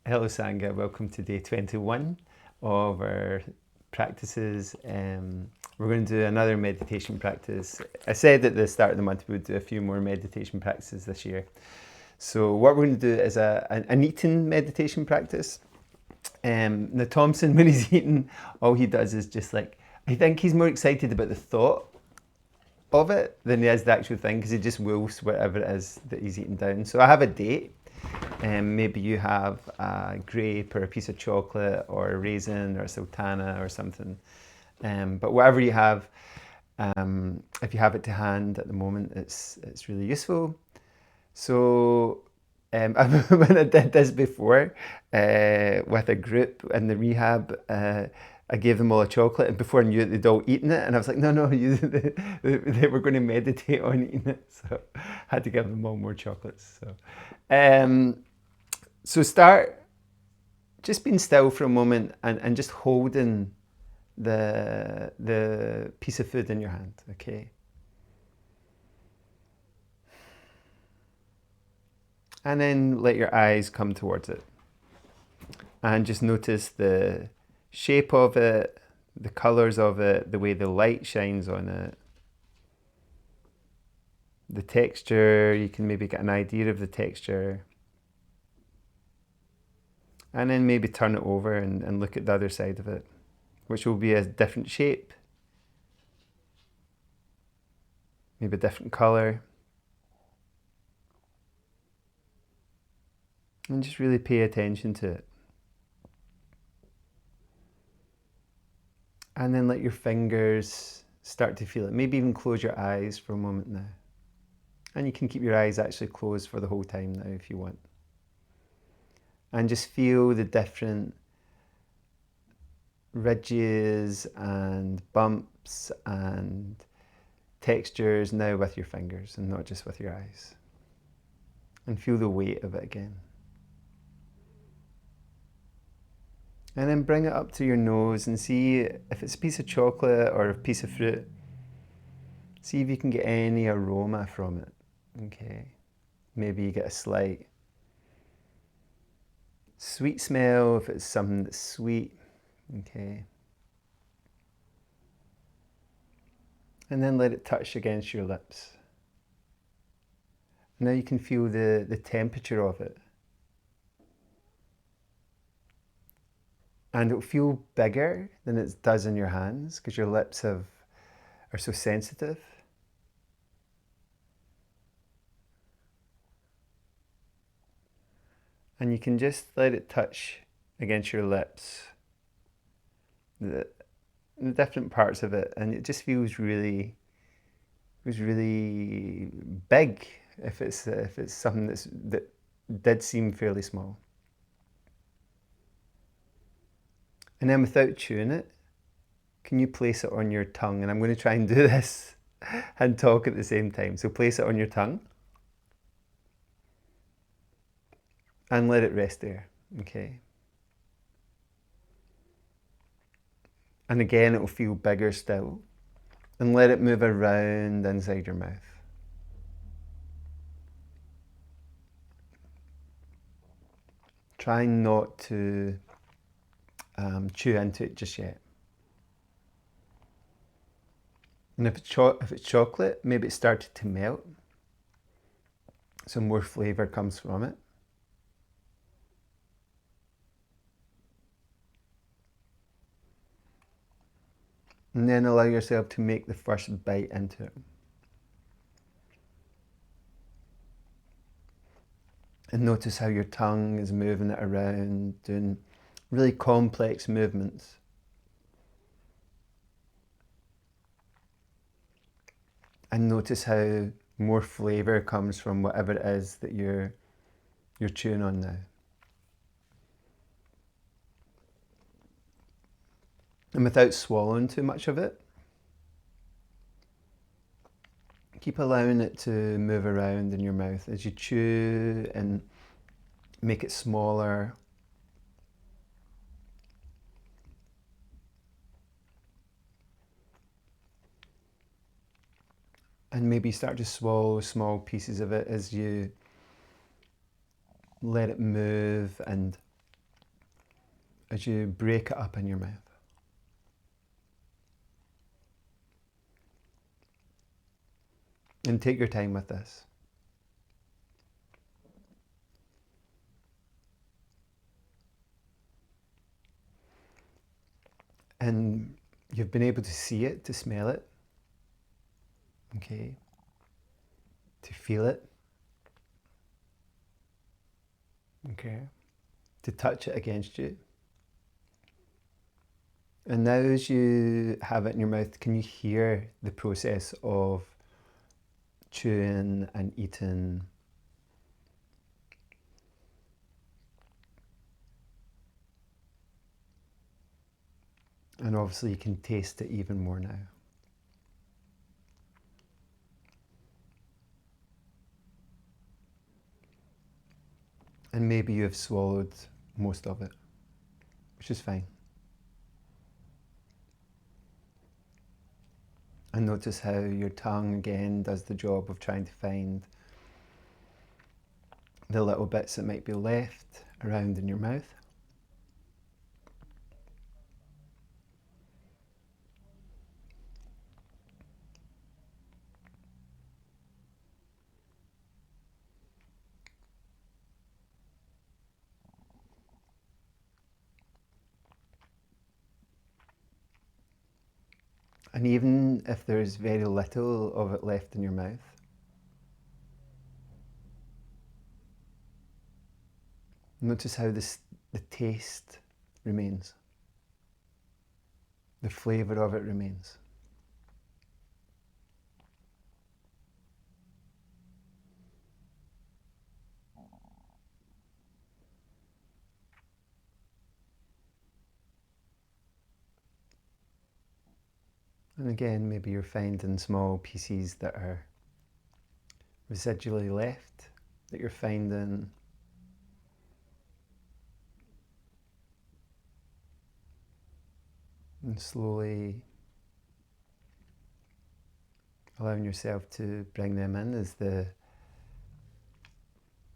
Hello Sangha, welcome to day 21 of our practices. We're going to do another meditation practice. I said at the start of the month we would do a few more meditation practices this year. So what we're going to do is an eating meditation practice. Now Thompson, when he's eating, all he does is just I think he's more excited about the thought of it than he is the actual thing, because he just wills whatever it is that he's eating down. So I have a date. Maybe you have a grape or a piece of chocolate or a raisin or a sultana or something. But whatever you have, if you have it to hand at the moment, it's really useful. So when I did this before with a group in the rehab, I gave them all a chocolate, and before I knew it, they'd all eaten it. And I was like, no, they were going to meditate on eating it. So I had to give them all more chocolates. So start just being still for a moment and just holding the piece of food in your hand, okay? And then let your eyes come towards it. And just notice the shape of it, the colours of it, the way the light shines on it. The texture, you can maybe get an idea of the texture. And then maybe turn it over and look at the other side of it, which will be a different shape, maybe a different colour. And just really pay attention to it. And then let your fingers start to feel it. Maybe even close your eyes for a moment now. And you can keep your eyes actually closed for the whole time now if you want. And just feel the different ridges and bumps and textures now with your fingers and not just with your eyes. And feel the weight of it again. And then bring it up to your nose and see if it's a piece of chocolate or a piece of fruit. See if you can get any aroma from it. Okay. Maybe you get a slight sweet smell if it's something that's sweet. Okay. And then let it touch against your lips. Now you can feel the temperature of it. And it'll feel bigger than it does in your hands because your lips are so sensitive. And you can just let it touch against your lips, the different parts of it, and it just feels really big if it's something that did seem fairly small. And then without chewing it, can you place it on your tongue? And I'm going to try and do this and talk at the same time. So place it on your tongue and let it rest there, okay? And again, it will feel bigger still. And let it move around inside your mouth. Try not to chew into it just yet. And if it's chocolate, maybe it started to melt, so more flavour comes from it. And then allow yourself to make the first bite into it. And notice how your tongue is moving it around, doing really complex movements. And notice how more flavour comes from whatever it is that you're chewing on now. And without swallowing too much of it, keep allowing it to move around in your mouth as you chew and make it smaller. And maybe start to swallow small pieces of it as you let it move and as you break it up in your mouth. And take your time with this. And you've been able to see it, to smell it, okay, to feel it, okay, to touch it against you. And now as you have it in your mouth, can you hear the process of chewing and eating? And obviously you can taste it even more now. And maybe you have swallowed most of it, which is fine. And notice how your tongue again does the job of trying to find the little bits that might be left around in your mouth. And even if there's very little of it left in your mouth, notice how the taste remains. The flavour of it remains. And again, maybe you're finding small pieces that are residually left, that you're finding and slowly allowing yourself to bring them in as the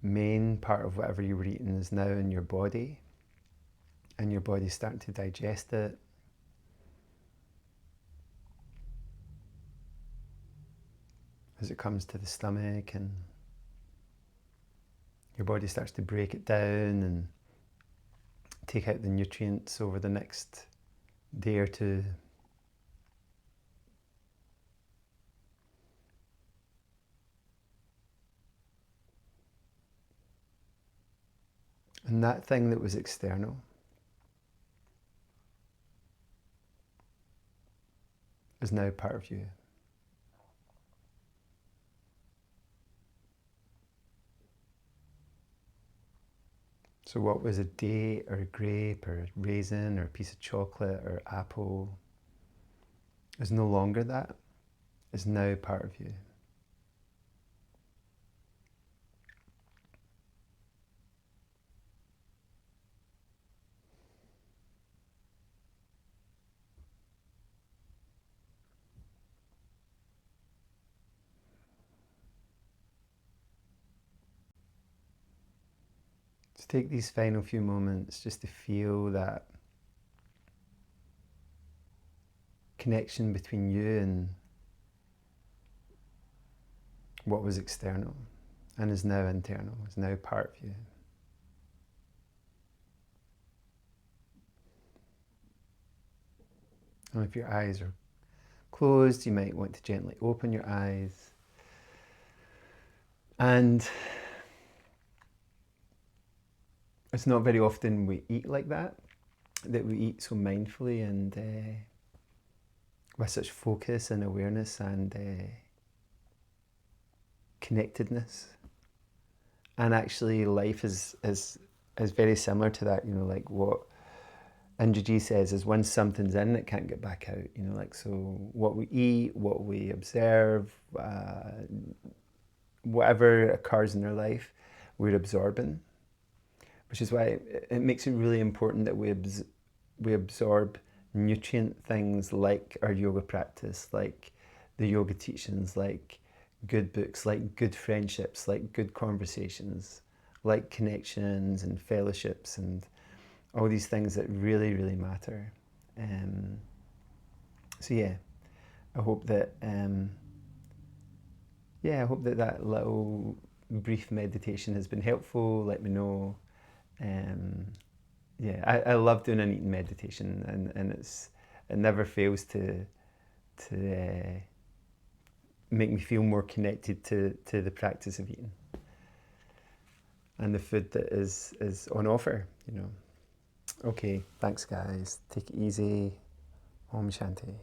main part of whatever you were eating is now in your body, and your body's starting to digest it. As it comes to the stomach, and your body starts to break it down and take out the nutrients over the next day or two. And that thing that was external is now part of you. So what was a date or a grape or a raisin or a piece of chocolate or apple is no longer that, is now part of you. Just take these final few moments just to feel that connection between you and what was external and is now internal, is now part of you. And if your eyes are closed, you might want to gently open your eyes. And it's not very often we eat like that we eat so mindfully and with such focus and awareness and connectedness. And actually life is very similar to that, like what Indraji says is once something's in, it can't get back out, like, so what we eat, what we observe, whatever occurs in our life, we're absorbing. Which is why it makes it really important that we absorb nutrient things like our yoga practice, like the yoga teachings, like good books, like good friendships, like good conversations, like connections and fellowships and all these things that really, really matter. So yeah, I hope that I hope that that little brief meditation has been helpful. Let me know. I love doing an eating meditation, and it never fails to make me feel more connected to the practice of eating and the food that is on offer, you know. Okay, thanks guys. Take it easy. Om Shanti.